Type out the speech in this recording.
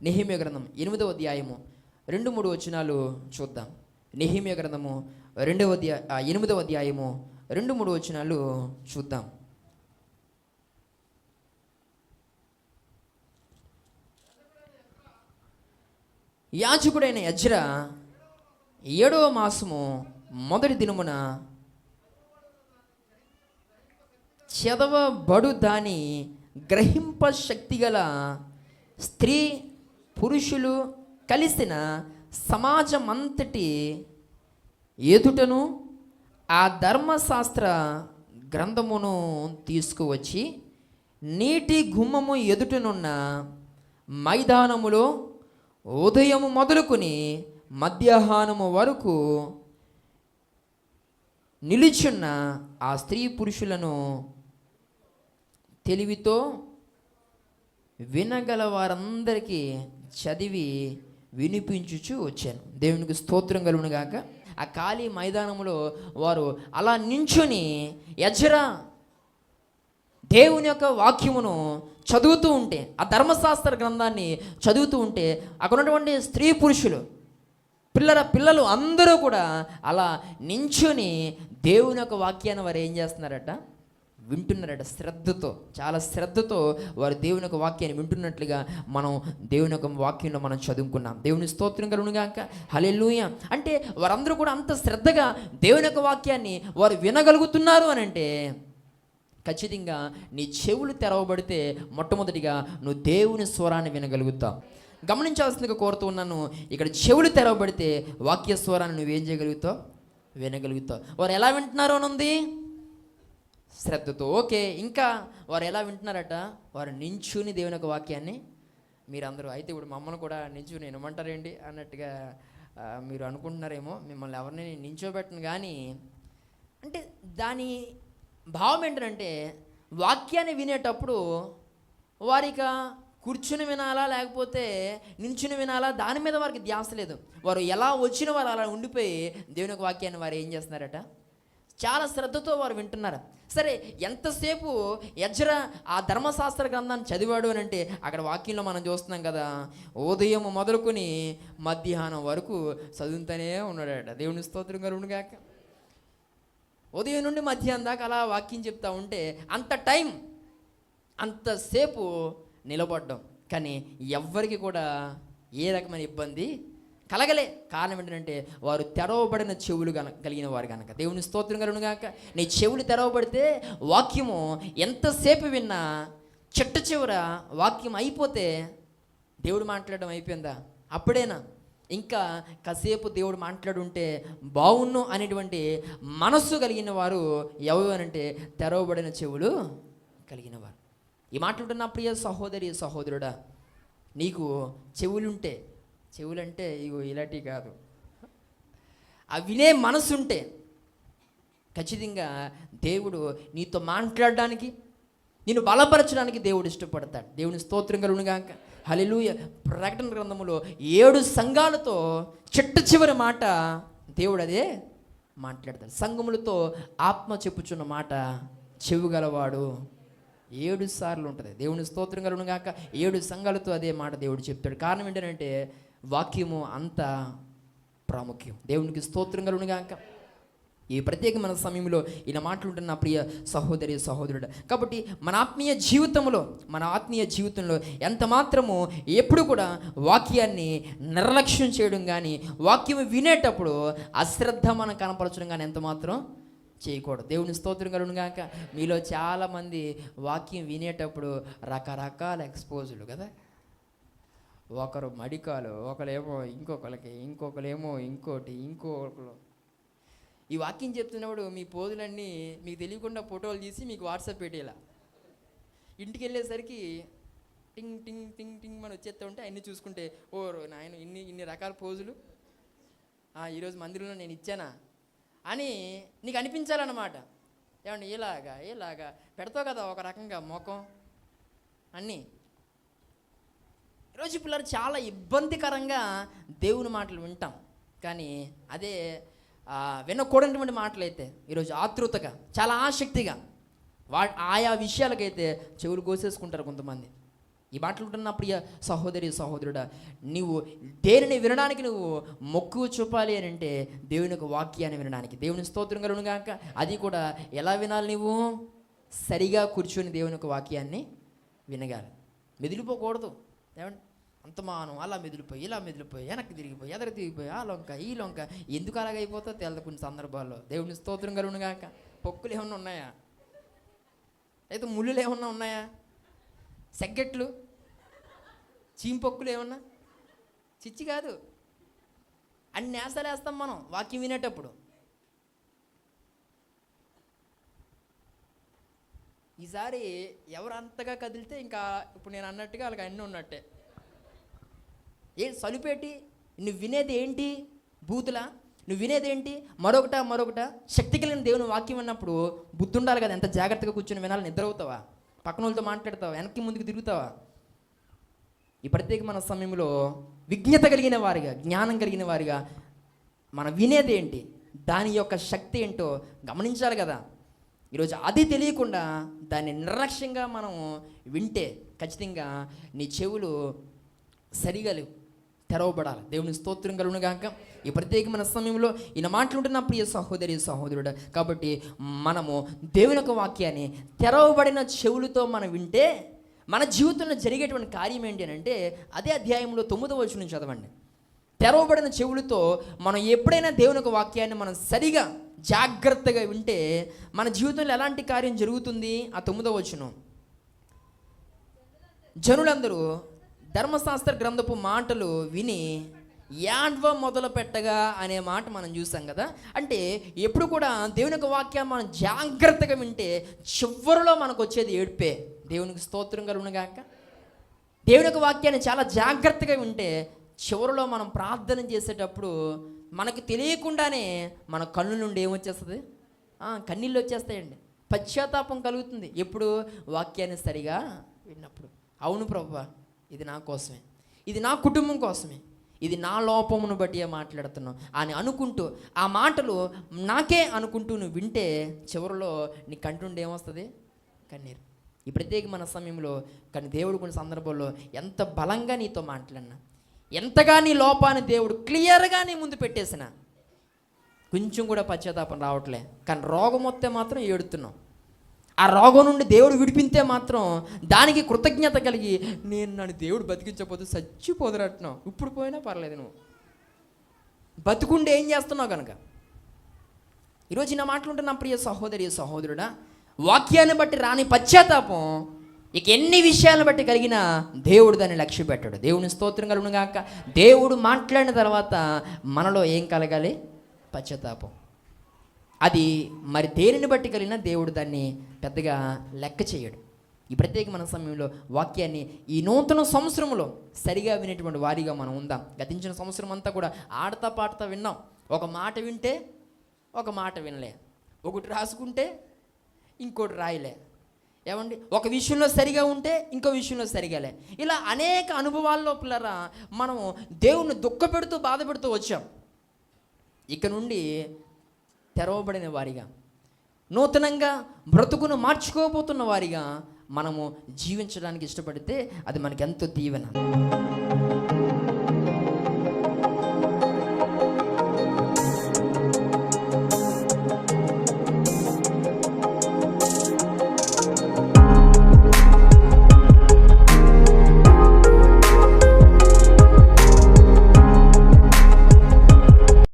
నెహెమ్యా గ్రంథం 8వ అధ్యాయము 2-3 వచనాలు చూద్దాం. నెహెమ్యా గ్రంథము 8వ అధ్యాయము 2-3 వచనాలు చూద్దాం. యాజకుడైన ఎజ్రా 7వ మాసము మొదటి దినమున చదవబడు దాని గ్రహింప శక్తిగల స్త్రీ పురుషులు కలిసిన సమాజమంతటి ఎదుటను ఆ ధర్మశాస్త్ర గ్రంథమును తీసుకువచ్చి నీటి గుమ్మము ఎదుటనున్న మైదానములో ఉదయము మొదలుకొని మధ్యాహ్నము వరకు నిలుచున్న ఆ స్త్రీ పురుషులను తెలివితో వినగల వారందరికీ చదివి వినిపించుచు వచ్చాను. దేవునికి స్తోత్రం కలుగును గాక. ఆ ఖాళీ మైదానంలో వారు అలా నించుని ఎజ్రా దేవుని యొక్క వాక్యమును చదువుతూ ఉంటే, ఆ ధర్మశాస్త్ర గ్రంథాన్ని చదువుతూ ఉంటే అక్కడ ఉన్నటువంటి స్త్రీ పురుషులు పిల్లలు అందరూ కూడా అలా నించుని దేవుని యొక్క వాక్యాన్ని వారు ఏం చేస్తున్నారట, వింటున్నారట. శ్రద్ధతో, చాలా శ్రద్ధతో వారు దేవుని యొక్క వాక్యాన్ని వింటున్నట్లుగా మనం దేవుని యొక్క వాక్యంలో మనం చదువుకున్నాం. దేవుని స్తోత్రం కలుగును గాక. హల్లెలూయా. అంటే వారందరూ కూడా అంత శ్రద్ధగా దేవుని యొక్క వాక్యాన్ని వారు వినగలుగుతున్నారు అని అంటే ఖచ్చితంగా నీ చెవులు తెరవబడితే మొట్టమొదటిగా నువ్వు దేవుని స్వరాన్ని వినగలుగుతావు. గమనించాల్సిందిగా కోరుతూ ఉన్నాను, ఇక్కడ చెవులు తెరవబడితే వాక్య స్వరాన్ని నువ్వేం చేయగలుగుతావు, వినగలుగుతావు. వారు ఎలా వింటున్నారు అని ఉంది, శ్రద్ధతో. ఓకే, ఇంకా వారు ఎలా వింటున్నారట, వారు నించుని దేవుని యొక్క వాక్యాన్ని. మీరందరూ అయితే ఇప్పుడు మమ్మల్ని కూడా నించుని వినమంటారేంటి అన్నట్టుగా మీరు అనుకుంటున్నారేమో. మిమ్మల్ని ఎవరిని నించోబెట్టను, కానీ అంటే దాని భావం ఏంటంటే వాక్యాన్ని వినేటప్పుడు వారిక కూర్చుని వినాలా లేకపోతే నించుని వినాలా దాని మీద వారికి ధ్యాస లేదు. వారు ఎలా వచ్చిన వారు అలా ఉండిపోయి దేవుని యొక్క వాక్యాన్ని వారు ఏం చేస్తున్నారట, చాలా శ్రద్ధతో వారు వింటున్నారు. సరే, ఎంతసేపు ఎజ్రా ఆ ధర్మశాస్త్ర గ్రంథాన్ని చదివాడు అని అంటే అక్కడ వాక్యంలో మనం చూస్తున్నాం కదా, ఉదయం మొదలుకొని మధ్యాహ్నం వరకు చదువుతూనే ఉన్నాడట. దేవుని స్తోత్రం కలుగును గాక. ఉదయం నుండి మధ్యాహ్నం దాకా అలా వాక్యం చెప్తా ఉంటే అంత టైం, అంతసేపు నిలబడ్డం, కానీ ఎవ్వరికి కూడా ఏ రకమైన ఇబ్బంది కలగలే. కారణం ఏంటంటే వారు తెరవబడిన చెవులు కలిగిన వారు కనుక. దేవుని స్తోత్రం కలుగును గాక. నీ చెవులు తెరవబడితే వాక్యము ఎంతసేపు విన్నా చిట్ట చివర వాక్యం అయిపోతే దేవుడు మాట్లాడడం అయిపోయిందా, అప్పుడేనా ఇంకా కాసేపు దేవుడు మాట్లాడుంటే బావున్ను అనేటువంటి మనస్సు కలిగిన వారు ఎవరు అనంటే తెరవబడిన చెవులు కలిగిన వారు. ఈ మాట్లాడుతున్న ప్రియ సహోదరి సహోదరుడా, నీకు చెవులుంటే, చెవులంటే ఇగో ఇలాంటివి కాదు, ఆ వినే మనసుంటే ఖచ్చితంగా దేవుడు నీతో మాట్లాడడానికి, నిన్ను బలపరచడానికి దేవుడు ఇష్టపడతాడు. దేవుని స్తోత్రం కలుగును గాక. హల్లెలూయా. ప్రకటన గ్రంథములో 7 సంఘాలతో చిట్ట చివరి మాట దేవుడు అదే మాట్లాడతాడు. సంఘములతో ఆత్మ చెప్పుచున్న మాట చెవి గలవాడు 7 సార్లు ఉంటుంది. దేవుని స్తోత్రం కలుగును గాక. 7 సంఘాలతో అదే మాట దేవుడు చెప్తాడు. కారణం ఏంటంటే వాక్యము అంత ప్రాముఖ్యం. దేవునికి స్తోత్రం కలుగును గాక. ఈ ప్రత్యేకమైన సమయంలో ఇలా మాట్లాడుతున్న ప్రియ సహోదరి సహోదరుడు, కాబట్టి మన ఆత్మీయ జీవితంలో ఎంత మాత్రము ఎప్పుడు కూడా వాక్యాన్ని నిర్లక్ష్యం చేయడం కానీ, వాక్యం వినేటప్పుడు అశ్రద్ధ మనం కనపరచడం కానీ ఎంత మాత్రం చేయకూడదు. దేవుని స్తోత్రం కలుగును గాక. మీలో చాలామంది వాక్యం వినేటప్పుడు రకరకాల ఎక్స్పోజులు కదా, ఒకరు మడికాలు, ఒకరేమో ఇంకొకరేమో ఇంకొకరు. ఈ వాక్యం చెప్తున్నప్పుడు మీ పోజులన్నీ మీకు తెలియకుండా ఫోటోలు తీసి మీకు వాట్సాప్ పెట్టేలా, ఇంటికి వెళ్ళేసరికి టింగ్ టింగ్ టింగ్ టింగ్ మనం వచ్చేస్తూ ఉంటే అన్నీ చూసుకుంటే, ఓ నాయన ఇన్ని రకాల పోజులు ఈరోజు మందిరంలో నేను ఇచ్చానా అని నీకు అనిపించాలన్నమాట. ఏమంటే ఇలాగా పెడతావు కదా ఒక రకంగా ముఖం అన్నీ. ఈరోజు పిల్లలు చాలా ఇబ్బందికరంగా దేవుని మాటలు వింటాం, కానీ అదే వినకూడనటువంటి మాటలైతే ఈరోజు ఆతృతగా, చాలా ఆసక్తిగా ఆయా విషయాలకైతే చెవులు కోసేసుకుంటారు కొంతమంది. ఈ మాటలు ఉంటున్న ప్రియ సహోదరి సహోదరుడా, నీవు దేనిని వినడానికి నువ్వు మొక్కు చూపాలి అని అంటే దేవుని యొక్క వాక్యాన్ని వినడానికి. దేవుని స్తోత్రం కలుగును గాక. అది కూడా ఎలా వినాలి? నువ్వు సరిగా కూర్చొని దేవుని యొక్క వాక్యాన్ని వినగాలి. మెదిలిపోకూడదు. ఏమంటే అంత మానం అలా మెదిలిపోయి ఇలా మెదిలిపోయి వెనక్కి తిరిగిపోయి ఎదరికి తిరిగిపోయి ఆ లొంక ఈ లొంక ఎందుకు అలాగైపోతా తెలదు కొన్ని సందర్భాల్లో. దేవుని స్తోత్రం కలుగును గాక. పొక్కులు ఏమన్నా ఉన్నాయా? అయితే ముళ్ళులు ఏమన్నా ఉన్నాయా? సెగ్గెట్లు చీంపొక్కులు ఏమన్నా? చిచ్చి కాదు. అన్ని నేసాలు వేస్తాం మనం వాక్యం వినేటప్పుడు. ఈసారి ఎవరు అంతగా కదిలితే ఇంకా ఇప్పుడు నేను అన్నట్టుగా వాళ్ళకి అన్నీ ఉన్నట్టే. సలుపేటి నువ్వు వినేది ఏంటి? బూతులా? నువ్వు వినేది ఏంటి? మరొకట శక్తి కలిగిన దేవుని వాక్యం విన్నప్పుడు బుద్ధి ఉండాలి కదా. ఎంత జాగ్రత్తగా కూర్చొని వినాలి. నిద్ర అవుతావా? పక్కన వాళ్ళతో మాట్లాడతావా? వెనక్కి ముందుకు తిరుగుతావా? ఈ ప్రత్యేకమైన సమయంలో విజ్ఞత కలిగిన వారిగా, జ్ఞానం కలిగిన వారిగా మనం వినేది ఏంటి, దాని యొక్క శక్తి ఏంటో గమనించాలి కదా. ఈరోజు అది తెలియకుండా దాన్ని నిర్లక్ష్యంగా మనం వింటే ఖచ్చితంగా నీ చెవులు సరిగా తెరవబడాలి. దేవుని స్తోత్రం కలుగును గాక. ఈ ప్రత్యేకమైన సమయంలో ఈయన మాట్లాడుతున్న ప్రియ సహోదరి సహోదరుడు, కాబట్టి మనము దేవుని యొక్క వాక్యాన్ని తెరవబడిన చెవులతో మనం వింటే మన జీవితంలో జరిగేటువంటి కార్యం ఏంటి అని అంటే, అదే అధ్యాయంలో 9వ వచనం చదవండి. తెరవబడిన చెవులతో మనం ఎప్పుడైనా దేవుని యొక్క వాక్యాన్ని మనం సరిగా జాగ్రత్తగా వింటే మన జీవితంలో ఎలాంటి కార్యం జరుగుతుంది? ఆ 9వ వచనం, జనులందరూ ధర్మశాస్త్ర గ్రంథపు మాటలు విని యాడ్వ మొదలు పెట్టగా అనే మాట మనం చూసాం కదా. అంటే ఎప్పుడు కూడా దేవుని యొక్క వాక్యాన్ని మనం జాగ్రత్తగా వింటే చివరిలో మనకు వచ్చేది ఏడ్పే. దేవునికి స్తోత్రం కలుగును గాక. దేవుని యొక్క వాక్యాన్ని చాలా జాగ్రత్తగా వింటే చివరిలో మనం ప్రార్థన చేసేటప్పుడు మనకు తెలియకుండానే మన కళ్ళు నుండి ఏమొచ్చేస్తుంది? కన్నీళ్ళు వచ్చేస్తాయండి. పశ్చాత్తాపం కలుగుతుంది. ఎప్పుడు? వాక్యాన్ని సరిగా విన్నప్పుడు. అవును ప్రభువా, ఇది నా కోసమే, ఇది నా కుటుంబం కోసమే, ఇది నా లోపమును బట్టి మాట్లాడుతున్నావు అని అనుకుంటూ ఆ మాటలు నాకే అనుకుంటూ నువ్వు వింటే చివరిలో నీ కంటుండి ఏమొస్తుంది? కన్నీరు. ఈ ప్రత్యేకమైన సమయంలో కానీ దేవుడు కొన్ని సందర్భాల్లో ఎంత బలంగా నీతో మాట్లాడినా, ఎంతగా నీ లోపాన్ని దేవుడు క్లియర్గా నీ ముందు పెట్టేసిన కొంచెం కూడా పశ్చాత్తాపం రావట్లే, కానీ రోగం వస్తే మాత్రం ఏడుతున్నావు. ఆ రోగం నుండి దేవుడు విడిపితే మాత్రం దానికి కృతజ్ఞత కలిగి నన్ను దేవుడు బతికించకపోతే చచ్చిపోదురంటున్నావు. ఇప్పుడు పోయినా పర్లేదు, నువ్వు బతుకుండే ఏం చేస్తున్నావు కనుక. ఈరోజు నా మాటలుంటే నా ప్రియ సహోదరి సహోదరుడా, వాక్యాన్ని బట్టి రాని పశ్చాత్తాపం ఇక ఎన్ని విషయాలను బట్టి కలిగిన దేవుడు దాన్ని లక్ష్య పెట్టాడు. దేవుని స్తోత్రం కలుగును గాక. దేవుడు మాట్లాడిన తర్వాత మనలో ఏం కలగాలి? పశ్చాత్తాపం. అది మరి దేనిని బట్టి కలిగిన దేవుడు దాన్ని పెద్దగా లెక్క చేయడు. ఈ ప్రత్యేకమైన సమయంలో వాక్యాన్ని ఈ నూతన సంవత్సరంలో సరిగా వినేటువంటి వారిగా మనం ఉందాం. గతించిన సంవత్సరం అంతా కూడా ఆడతా పాడుతా విన్నాం. ఒక మాట వింటే ఒక మాట వినలే, ఒకటి రాసుకుంటే ఇంకోటి రాయలే. ఏమండి? ఒక విషయంలో సరిగా ఉంటే ఇంకో విషయంలో సరిగాలే. ఇలా అనేక అనుభవాల్లో పిల్లరా మనము దేవుణ్ణి దుఃఖపెడుతూ బాధ పెడుతూ వచ్చాం. ఇక నుండి తెరవబడిన వారిగా, నూతనంగా బ్రతుకును మార్చుకోబోతున్న వారిగా మనము జీవించడానికి ఇష్టపడితే అది మనకెంతో దీవెన.